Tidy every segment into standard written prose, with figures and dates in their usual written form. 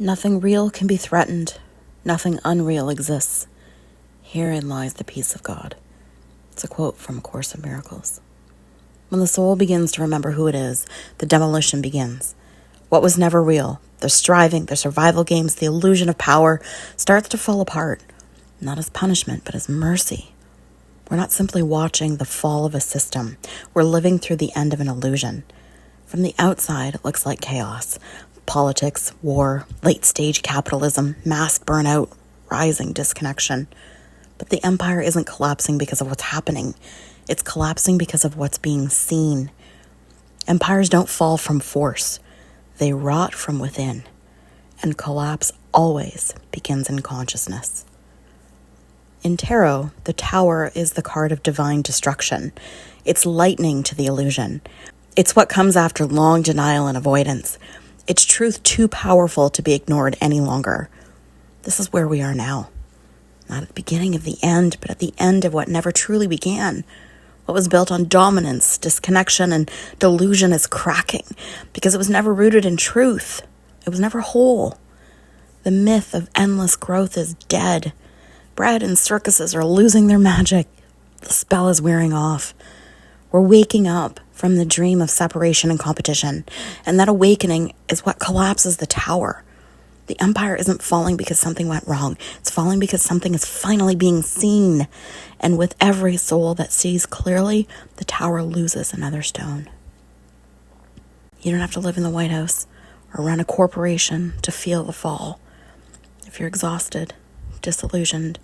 Nothing real can be threatened. Nothing unreal exists. Herein lies the peace of God. It's a quote from A Course in Miracles. When the soul begins to remember who it is, the demolition begins. What was never real, the striving, the survival games, the illusion of power, starts to fall apart, not as punishment, but as mercy. We're not simply watching the fall of a system. We're living through the end of an illusion. From the outside, it looks like chaos. Politics, war, late-stage capitalism, mass burnout, rising disconnection. But the empire isn't collapsing because of what's happening. It's collapsing because of what's being seen. Empires don't fall from force. They rot from within. And collapse always begins in consciousness. In tarot, the tower is the card of divine destruction. It's lightning to the illusion. It's what comes after long denial and avoidance. It's truth too powerful to be ignored any longer. This is where we are now. Not at the beginning of the end, but at the end of what never truly began. What was built on dominance, disconnection, and delusion is cracking because it was never rooted in truth. It was never whole. The myth of endless growth is dead. Bread and circuses are losing their magic. The spell is wearing off. We're waking up from the dream of separation and competition, and that awakening is what collapses the tower. The empire isn't falling because something went wrong. It's falling because something is finally being seen. And with every soul that sees clearly, the tower loses another stone. You don't have to live in the White House or run a corporation to feel the fall. If you're exhausted, disillusioned,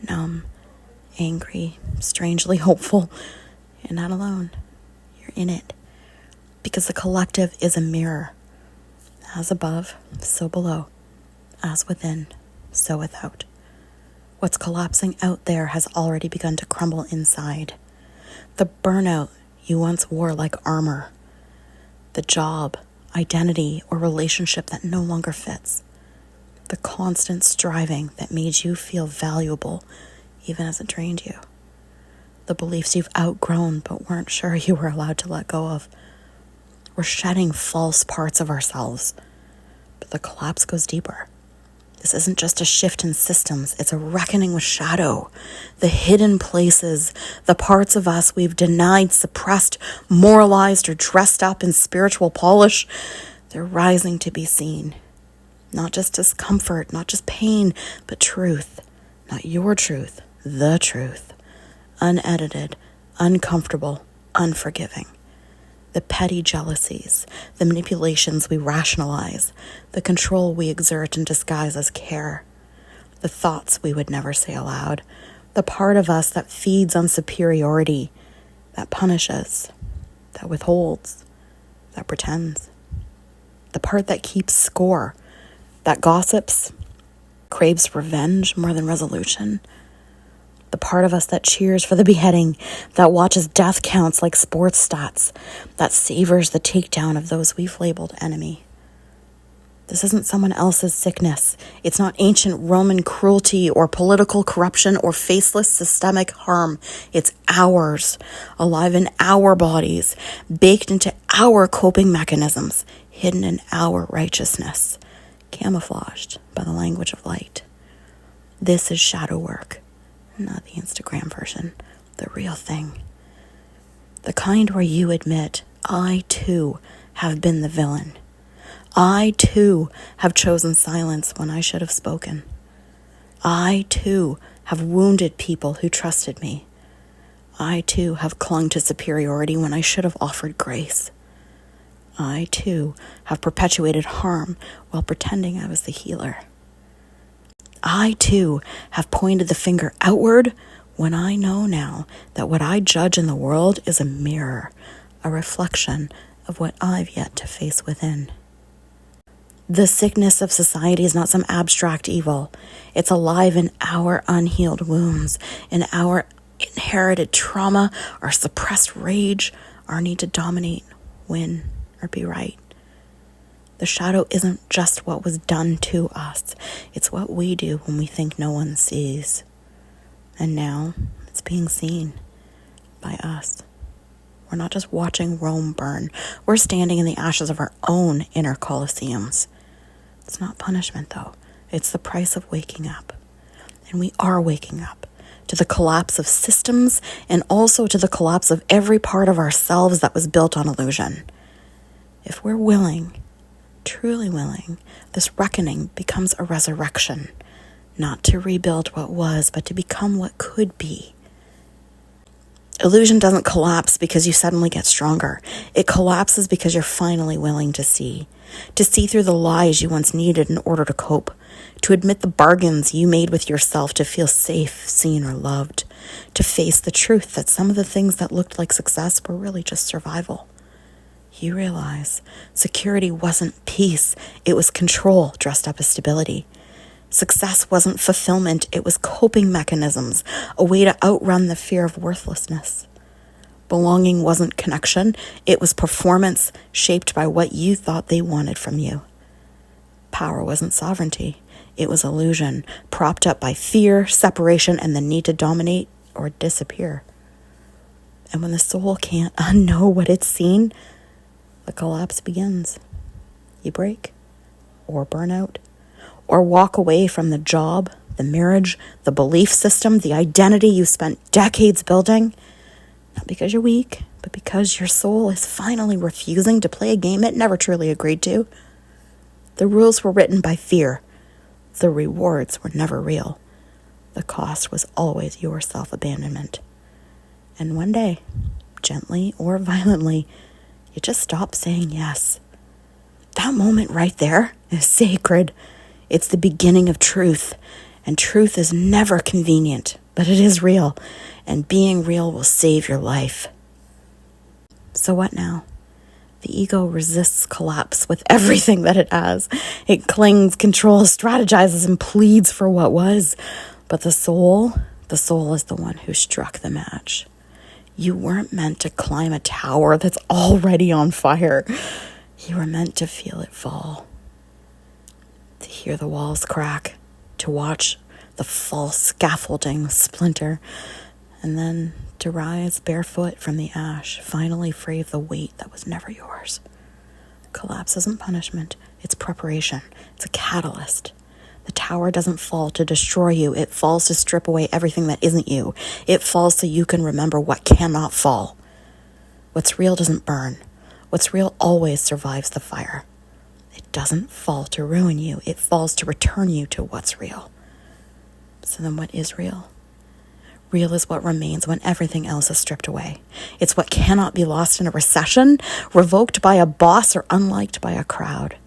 numb, angry, strangely hopeful, you're not alone. You're in it. Because the collective is a mirror. As above, so below. As within, so without. What's collapsing out there has already begun to crumble inside. The burnout you once wore like armor. The job, identity, or relationship that no longer fits. The constant striving that made you feel valuable even as it drained you. The beliefs you've outgrown but weren't sure you were allowed to let go of. We're shedding false parts of ourselves, but the collapse goes deeper. This isn't just a shift in systems, it's a reckoning with shadow. The hidden places, the parts of us we've denied, suppressed, moralized, or dressed up in spiritual polish, they're rising to be seen. Not just discomfort, not just pain, but truth. Not your truth, the truth. Unedited, uncomfortable, unforgiving. The petty jealousies, the manipulations we rationalize, the control we exert and disguise as care, the thoughts we would never say aloud, the part of us that feeds on superiority, that punishes, that withholds, that pretends, the part that keeps score, that gossips, craves revenge more than resolution, the part of us that cheers for the beheading, that watches death counts like sports stats, that savors the takedown of those we've labeled enemy. This isn't someone else's sickness. It's not ancient Roman cruelty or political corruption or faceless systemic harm. It's ours, alive in our bodies, baked into our coping mechanisms, hidden in our righteousness, camouflaged by the language of light. This is shadow work. Not the Instagram version, the real thing. The kind where you admit, I too have been the villain. I too have chosen silence when I should have spoken. I too have wounded people who trusted me. I too have clung to superiority when I should have offered grace. I too have perpetuated harm while pretending I was the healer. I, too, have pointed the finger outward when I know now that what I judge in the world is a mirror, a reflection of what I've yet to face within. The sickness of society is not some abstract evil. It's alive in our unhealed wounds, in our inherited trauma, our suppressed rage, our need to dominate, win, or be right. The shadow isn't just what was done to us. It's what we do when we think no one sees. And now it's being seen by us. We're not just watching Rome burn. We're standing in the ashes of our own inner Colosseums. It's not punishment, though. It's the price of waking up. And we are waking up to the collapse of systems and also to the collapse of every part of ourselves that was built on illusion. If we're willing, truly willing, this reckoning becomes a resurrection, not to rebuild what was, but to become what could be. Illusion doesn't collapse because you suddenly get stronger. It collapses because you're finally willing to see through the lies you once needed in order to cope, to admit the bargains you made with yourself to feel safe, seen, or loved, to face the truth that some of the things that looked like success were really just survival. You realize security wasn't peace, it was control dressed up as stability. Success wasn't fulfillment, it was coping mechanisms, a way to outrun the fear of worthlessness. Belonging wasn't connection, it was performance shaped by what you thought they wanted from you. Power wasn't sovereignty, it was illusion, propped up by fear, separation, and the need to dominate or disappear. And when the soul can't unknow what it's seen, the collapse begins. You break, or burn out, or walk away from the job, the marriage, the belief system, the identity you spent decades building, not because you're weak, but because your soul is finally refusing to play a game it never truly agreed to. The rules were written by fear. The rewards were never real. The cost was always your self-abandonment. And one day, gently or violently, you just stop saying yes. That moment right there is sacred. It's the beginning of truth, and truth is never convenient, but it is real, and being real will save your life. So what now? The ego resists collapse with everything that it has. It clings, controls, strategizes, and pleads for what was. But the soul is the one who struck the match. You weren't meant to climb a tower that's already on fire. You were meant to feel it fall. To hear the walls crack, to watch the false scaffolding splinter, and then to rise barefoot from the ash, finally free of the weight that was never yours. Collapse isn't punishment, it's preparation, it's a catalyst. The tower doesn't fall to destroy you, it falls to strip away everything that isn't you. It falls so you can remember what cannot fall. What's real doesn't burn. What's real always survives the fire. It doesn't fall to ruin you, it falls to return you to what's real. So then what is real? Real is what remains when everything else is stripped away. It's what cannot be lost in a recession, revoked by a boss, or unliked by a crowd.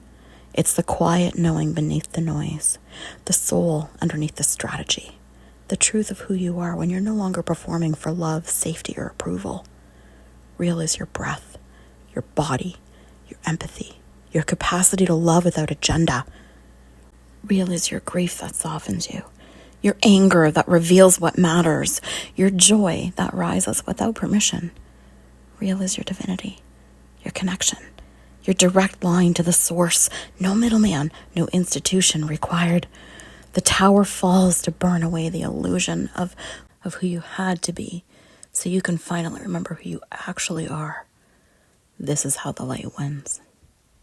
It's the quiet knowing beneath the noise, the soul underneath the strategy, the truth of who you are when you're no longer performing for love, safety, or approval. Real is your breath, your body, your empathy, your capacity to love without agenda. Real is your grief that softens you, your anger that reveals what matters, your joy that rises without permission. Real is your divinity, your connection, your direct line to the source, no middleman, no institution required. The tower falls to burn away the illusion of who you had to be, so you can finally remember who you actually are. This is how the light wins.